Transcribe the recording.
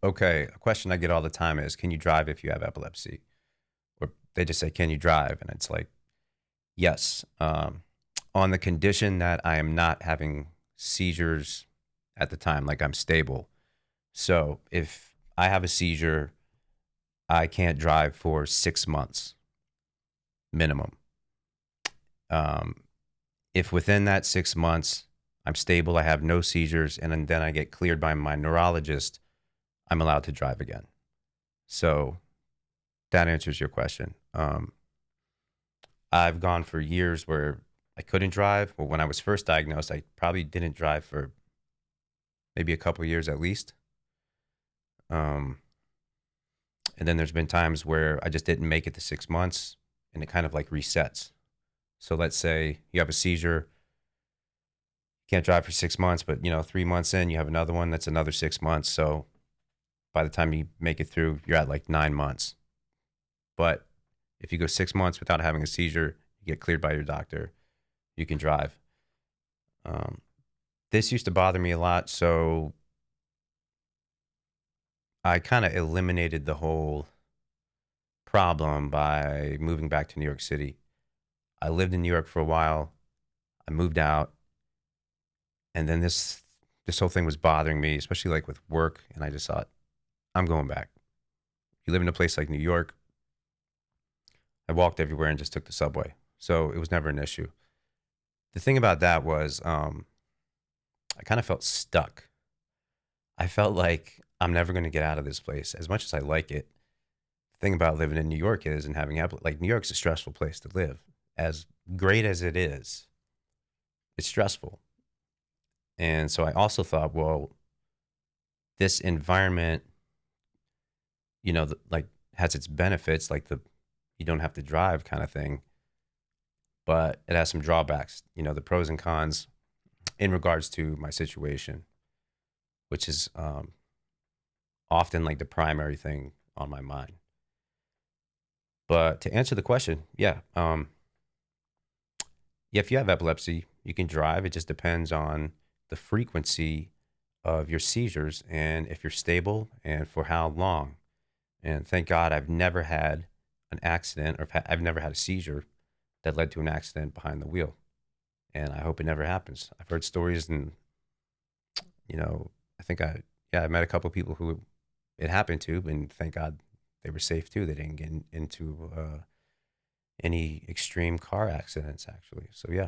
Okay, a question I get all the time is, can you drive if you have epilepsy? Or they just say, can you drive? And it's like, yes, on the condition that I am not having seizures at the time, like I'm stable. So if I have a seizure, I can't drive for 6 months minimum. Um, if within that 6 months I'm stable, I have no seizures, and then I get cleared by my neurologist, I'm allowed to drive again. So that answers your question. I've gone for years where I couldn't drive. Well, when I was first diagnosed, I probably didn't drive for maybe a couple of years at least. Um, and then there's been times where I just didn't make it to 6 months, and it kind of like resets. So let's say you have a seizure, can't drive for 6 months, but 3 months in, you have another one that's another 6 months. So by the time you make it through, you're at like 9 months. But if you go 6 months without having a seizure, you get cleared by your doctor, you can drive. Um, this used to bother me a lot, so I kind of eliminated the whole problem by moving back to New York City. I lived in New York for a while. I moved out, and then this whole thing was bothering me, especially like with work. And I just thought, I'm going back. You live in a place like New York. I walked everywhere and just took the subway, so it was never an issue. The thing about that was, I kind of felt stuck. I felt like I'm never going to get out of this place, as much as I like it. The thing about living in New York is, and having like New York's a stressful place to live. As great as it is, it's stressful. And so I also thought, well, this environment, like has its benefits, like the you don't have to drive kind of thing, but it has some drawbacks. The pros and cons in regards to my situation, which is often like the primary thing on my mind. But to answer the question, yeah, if you have epilepsy, you can drive. It just depends on the frequency of your seizures and if you're stable and for how long. And thank God I've never had an accident, or I've never had a seizure that led to an accident behind the wheel. And I hope it never happens. I've heard stories, and you know, I think I met a couple of people who it happened to, and thank God they were safe too. They didn't get into any extreme car accidents, actually. So yeah.